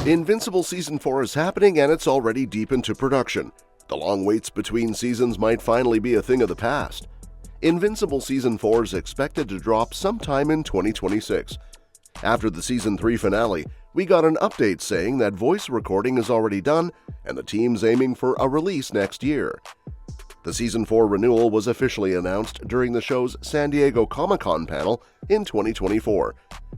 Invincible Season 4 is happening and it's already deep into production. The long waits between seasons might finally be a thing of the past. Invincible Season 4 is expected to drop sometime in 2026. After the Season 3 finale, we got an update saying that voice recording is already done and the team's aiming for a release next year. The Season 4 renewal was officially announced during the show's San Diego Comic-Con panel in 2024.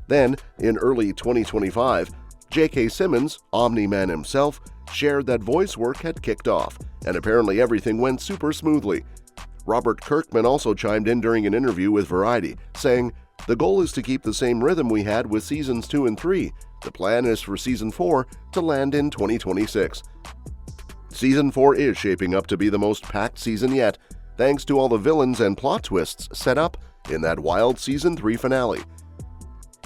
Then, in early 2025, J.K. Simmons, Omni-Man himself, shared that voice work had kicked off, and apparently everything went super smoothly. Robert Kirkman also chimed in during an interview with Variety, saying, "The goal is to keep the same rhythm we had with Seasons 2 and 3. The plan is for Season 4 to land in 2026. Season 4 is shaping up to be the most packed season yet, thanks to all the villains and plot twists set up in that wild Season 3 finale.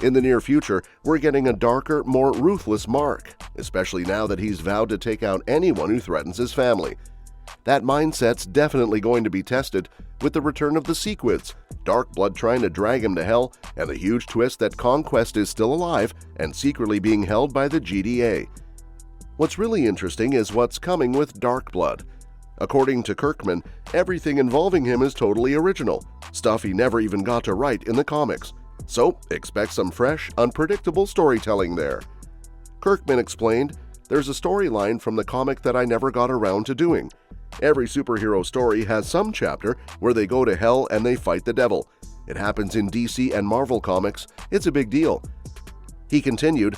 In the near future, we're getting a darker, more ruthless Mark, especially now that he's vowed to take out anyone who threatens his family. That mindset's definitely going to be tested with the return of the Sequids, Darkblood trying to drag him to hell, and the huge twist that Conquest is still alive and secretly being held by the GDA. What's really interesting is what's coming with Darkblood. According to Kirkman, everything involving him is totally original, stuff he never even got to write in the comics. So, expect some fresh, unpredictable storytelling there. Kirkman explained, "There's a storyline from the comic that I never got around to doing. Every superhero story has some chapter where they go to hell and they fight the devil. It happens in DC and Marvel comics. It's a big deal." He continued,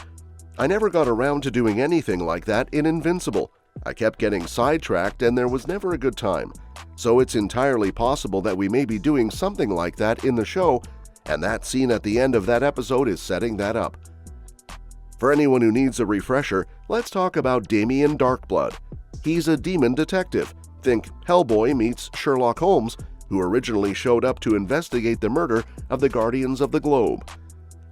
"I never got around to doing anything like that in Invincible. I kept getting sidetracked and there was never a good time. So it's entirely possible that we may be doing something like that in the show, and that scene at the end of that episode is setting that up." For anyone who needs a refresher, let's talk about Damien Darkblood. He's a demon detective. Think Hellboy meets Sherlock Holmes, who originally showed up to investigate the murder of the Guardians of the Globe.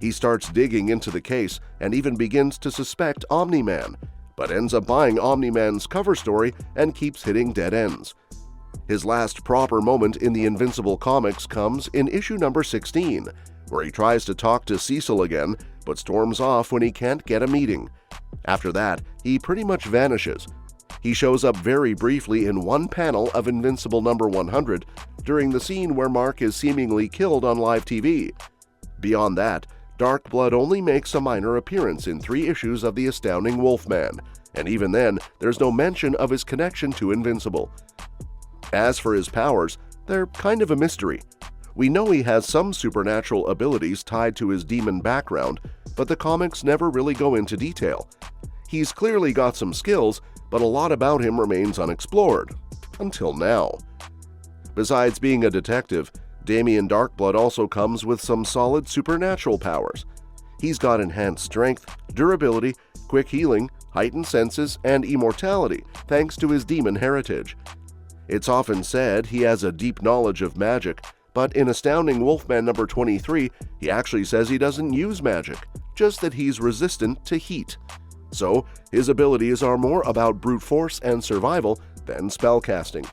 He starts digging into the case and even begins to suspect Omni-Man, but ends up buying Omni-Man's cover story and keeps hitting dead ends. His last proper moment in the Invincible comics comes in issue number 16, where he tries to talk to Cecil again, but storms off when he can't get a meeting. After that, he pretty much vanishes. He shows up very briefly in one panel of Invincible number 100 during the scene where Mark is seemingly killed on live TV. Beyond that, Darkblood only makes a minor appearance in 3 issues of The Astounding Wolfman, and even then, there's no mention of his connection to Invincible. As for his powers, they're kind of a mystery. We know he has some supernatural abilities tied to his demon background, but the comics never really go into detail. He's clearly got some skills, but a lot about him remains unexplored. Until now. Besides being a detective, Damien Darkblood also comes with some solid supernatural powers. He's got enhanced strength, durability, quick healing, heightened senses, and immortality thanks to his demon heritage. It's often said he has a deep knowledge of magic, but in Astounding Wolfman number 23, he actually says he doesn't use magic, just that he's resistant to heat. So, his abilities are more about brute force and survival than spellcasting.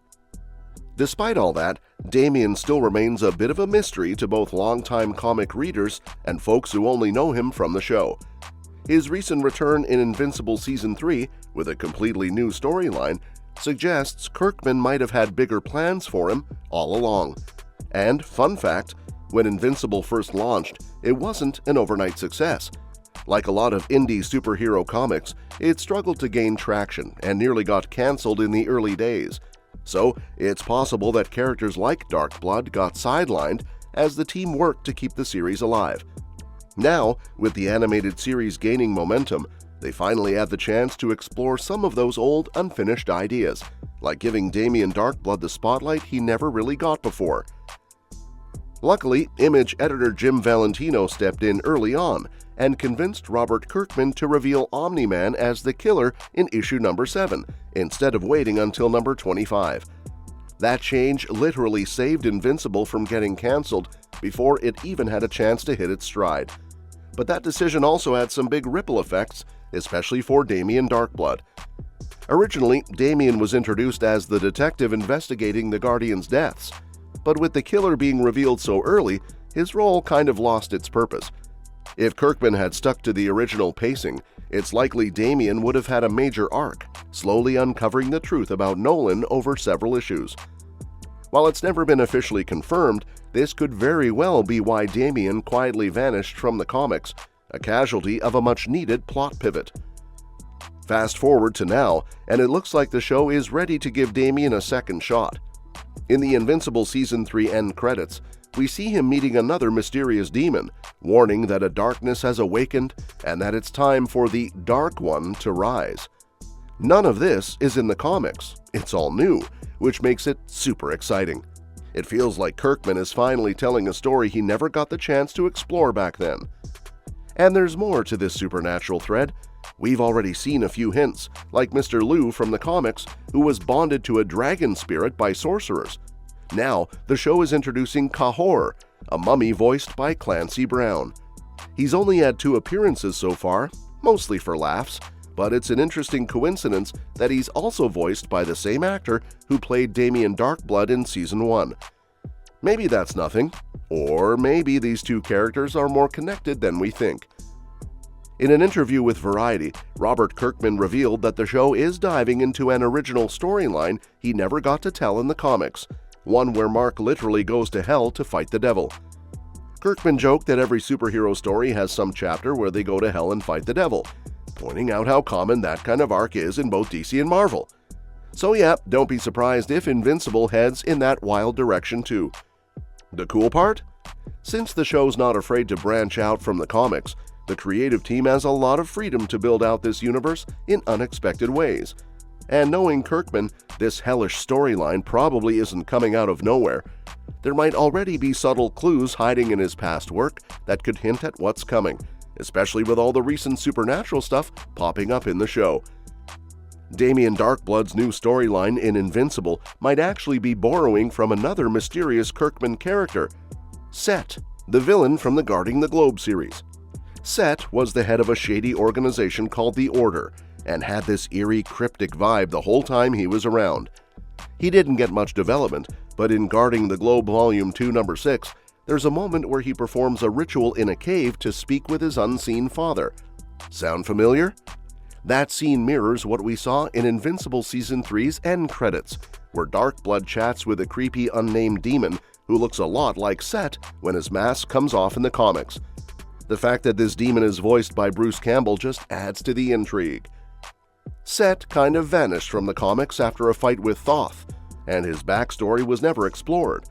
Despite all that, Damien still remains a bit of a mystery to both longtime comic readers and folks who only know him from the show. His recent return in Invincible Season 3, with a completely new storyline, suggests Kirkman might have had bigger plans for him all along. And, fun fact, when Invincible first launched, it wasn't an overnight success. Like a lot of indie superhero comics, it struggled to gain traction and nearly got cancelled in the early days. So, it's possible that characters like Darkblood got sidelined as the team worked to keep the series alive. Now, with the animated series gaining momentum, they finally have the chance to explore some of those old, unfinished ideas, like giving Damien Darkblood the spotlight he never really got before. Luckily, Image editor Jim Valentino stepped in early on and convinced Robert Kirkman to reveal Omni-Man as the killer in issue number 7, instead of waiting until number 25. That change literally saved Invincible from getting cancelled before it even had a chance to hit its stride. But that decision also had some big ripple effects, especially for Damien Darkblood. Originally, Damien was introduced as the detective investigating the Guardians' deaths, but with the killer being revealed so early, his role kind of lost its purpose. If Kirkman had stuck to the original pacing, it's likely Damian would have had a major arc, slowly uncovering the truth about Nolan over several issues. While it's never been officially confirmed, this could very well be why Damian quietly vanished from the comics, a casualty of a much-needed plot pivot. Fast forward to now, and it looks like the show is ready to give Damian a second shot. In the Invincible Season 3 end credits, we see him meeting another mysterious demon, warning that a darkness has awakened and that it's time for the Dark One to rise. None of this is in the comics. It's all new, which makes it super exciting. It feels like Kirkman is finally telling a story he never got the chance to explore back then. And there's more to this supernatural thread. We've already seen a few hints, like Mr. Liu from the comics, who was bonded to a dragon spirit by sorcerers. Now, the show is introducing Cahor, a mummy voiced by Clancy Brown. He's only had 2 appearances so far, mostly for laughs, but it's an interesting coincidence that he's also voiced by the same actor who played Damien Darkblood in Season 1. Maybe that's nothing, or maybe these 2 characters are more connected than we think. In an interview with Variety, Robert Kirkman revealed that the show is diving into an original storyline he never got to tell in the comics, one where Mark literally goes to hell to fight the devil. Kirkman joked that every superhero story has some chapter where they go to hell and fight the devil, pointing out how common that kind of arc is in both DC and Marvel. So yeah, don't be surprised if Invincible heads in that wild direction too. The cool part? Since the show's not afraid to branch out from the comics, the creative team has a lot of freedom to build out this universe in unexpected ways. And knowing Kirkman, this hellish storyline probably isn't coming out of nowhere. There might already be subtle clues hiding in his past work that could hint at what's coming, especially with all the recent supernatural stuff popping up in the show. Damien Darkblood's new storyline in Invincible might actually be borrowing from another mysterious Kirkman character, Set, the villain from the Guarding the Globe series. Set was the head of a shady organization called the Order, and had this eerie, cryptic vibe the whole time he was around. He didn't get much development, but in Guarding the Globe Volume 2, Number 6, there's a moment where he performs a ritual in a cave to speak with his unseen father. Sound familiar? That scene mirrors what we saw in Invincible Season 3's end credits, where Darkblood chats with a creepy unnamed demon who looks a lot like Set when his mask comes off in the comics. The fact that this demon is voiced by Bruce Campbell just adds to the intrigue. Set kind of vanished from the comics after a fight with Thoth, and his backstory was never explored.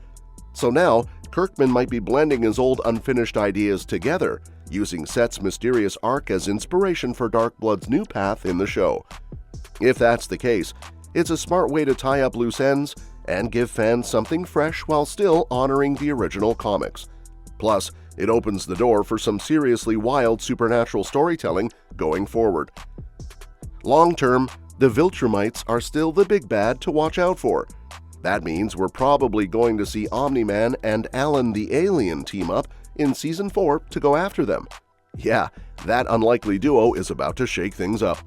So now, Kirkman might be blending his old unfinished ideas together, using Set's mysterious arc as inspiration for Darkblood's new path in the show. If that's the case, it's a smart way to tie up loose ends and give fans something fresh while still honoring the original comics. Plus, it opens the door for some seriously wild supernatural storytelling going forward. Long-term, the Viltrumites are still the big bad to watch out for. That means we're probably going to see Omni-Man and Alan the Alien team up in Season 4 to go after them. Yeah, that unlikely duo is about to shake things up.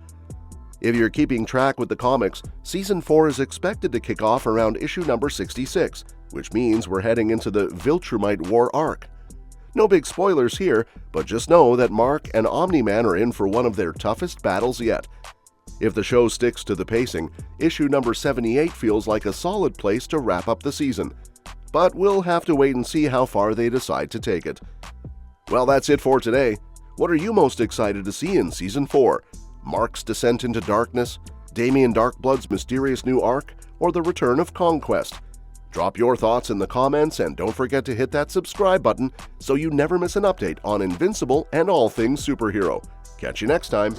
If you're keeping track with the comics, Season 4 is expected to kick off around issue number 66, which means we're heading into the Viltrumite War arc. No big spoilers here, but just know that Mark and Omni-Man are in for one of their toughest battles yet. If the show sticks to the pacing, issue number 78 feels like a solid place to wrap up the season. But we'll have to wait and see how far they decide to take it. Well, that's it for today. What are you most excited to see in Season 4? Mark's descent into darkness, Damien Darkblood's mysterious new arc, or the return of Conquest? Drop your thoughts in the comments and don't forget to hit that subscribe button so you never miss an update on Invincible and all things superhero. Catch you next time.